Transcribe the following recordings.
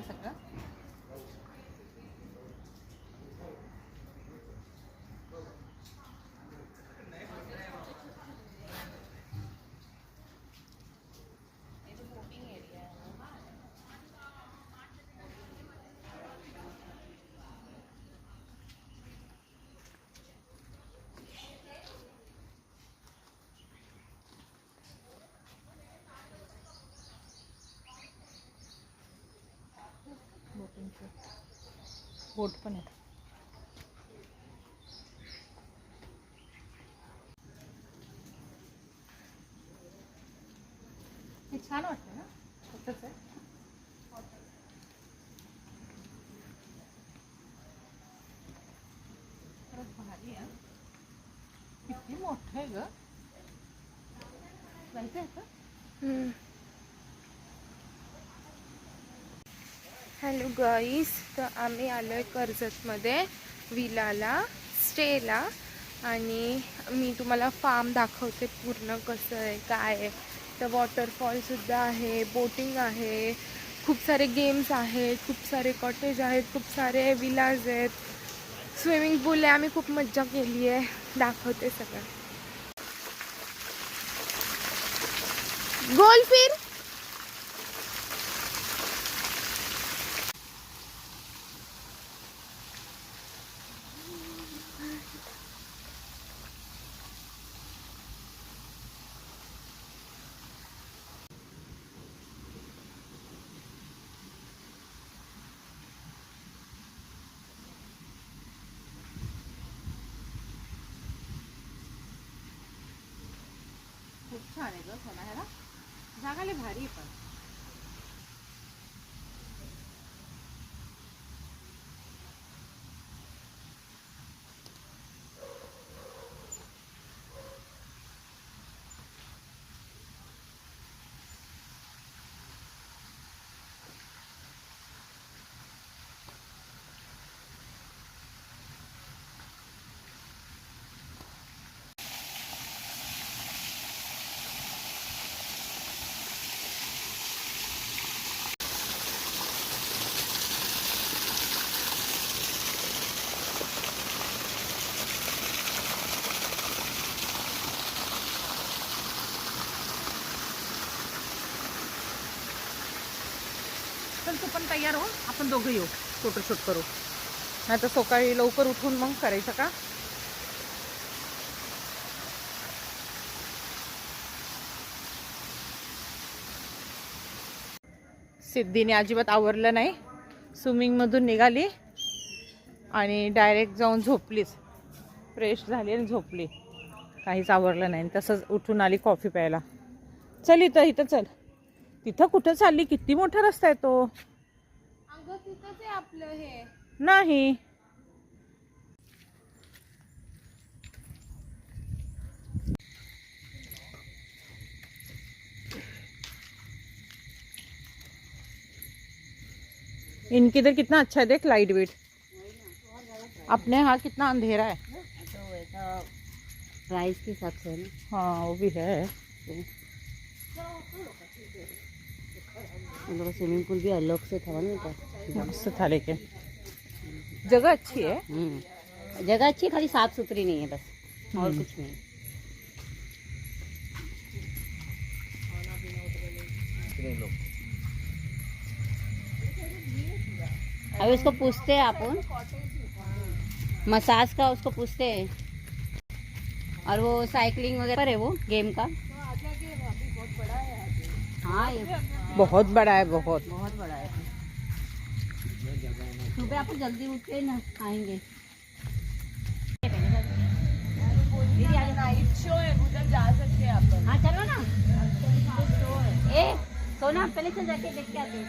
ना सगळं. बोट पण आहे. हे छान वाटतं ना, छोटंच आहे. खरंच भारी आहे. किती मोठं आहे ग. जायचं आहे का? हॅलो गाईस, तर आम्ही आलो आहे कर्जतमध्ये विलाला स्टेला. आणि मी तुम्हाला फार्म दाखवते पूर्ण कसं आहे काय आहे. तर वॉटरफॉलसुद्धा आहे, बोटिंग आहे, खूप सारे गेम्स आहेत, खूप सारे कॉटेज आहेत, खूप सारे विलाज आहेत, स्विमिंग पूल आहे. आम्ही खूप मज्जा केली आहे, दाखवते सगळं. गोल फिर. खूप छान आहे ग सोना. ह्याला जागा लय भारी आहे पण. चल तू पण तयार हो, आपण दोघं येऊ, फोटोशूट करू. नाही तर सकाळी लवकर उठून मग करायचं का? सिद्धीने अजिबात आवरलं नाही. स्विमिंगमधून निघाली आणि डायरेक्ट जाऊन झोपलीच. फ्रेश झाली आणि झोपली. काहीच आवरलं नाही. तसंच उठून आली कॉफी प्यायला. चल इथं चल. तिथं कुठं चालली? किती मोठा रस्ता आहे तो. अगं तिथंच आहे आपलं हे. नाही इनकी इधर कितना अच्छा है, देख लाइट वेट. अपने यहाँ कितना अंधेरा है. प्राइस के हिसाब से ना. हाँ वो भी है. उन लोगों का स्विमिंग पूल भी अलग से था ना. मस्त था लेकिन जगह अच्छी है. जगह अच्छी, खाली साफ सुथरी नहीं है बस, और कुछ नहीं. अभी उसको पूछते हैं अपन, मसाज का उसको पूछते हैं. और वो साइकिलिंग वगैरह है, वो गेम का. हाँ ये बहुत बड़ा है, बहुत बहुत बड़ा है. सुबह आप जल्दी उठ के ना आएंगे. नाइट शो है, उधर जा सकते हैं अपन. हाँ चलो ना. ए सोना, पहले से जाके देख के आते हैं.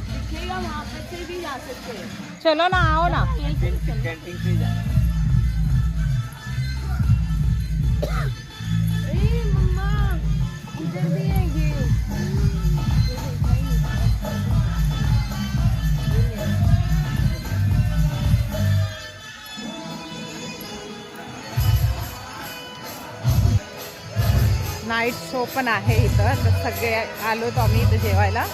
दिखेगा वहाँ पे से भी जा सकते हैं. चलो ना, आओ ना. कैंटीन से जाना. मम्मा इधर भी है ये. नाईट शो पण आहे इथं. तर सगळे आलो तो आम्ही इथं जेवायला.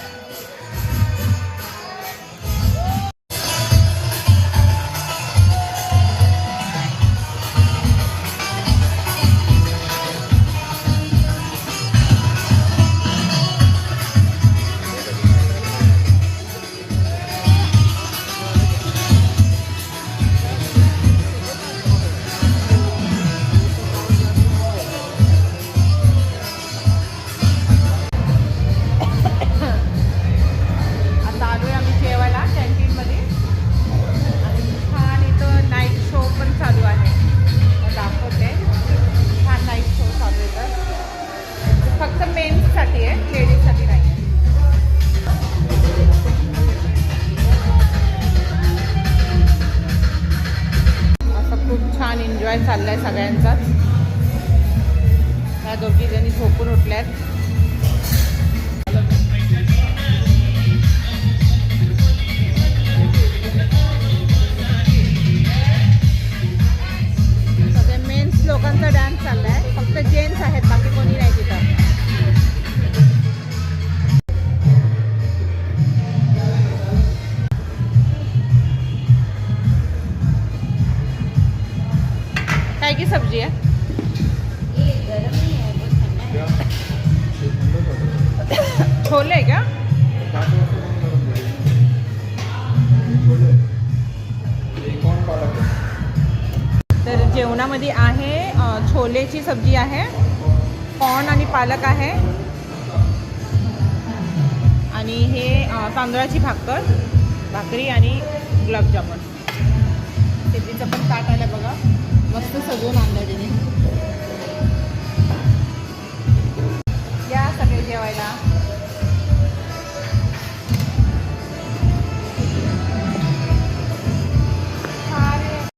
झोपून उठल्यात. सगळे मेन्स लोकांचा डान्स चाललाय, फक्त जेंट्स आहेत, बाकी कोणी नाही तिथं. काय की सब्जी आहे? छोले क्या? तर जेवणामध्ये आहे छोलेची सब्जी आहे, कॉर्न आणि पालक आहे, आणि हे तांदळाची भाकरी आणि गुलाबजामुन. शेतीचं पण ताट आलं बघा, मस्त सजवून आणलं तिने.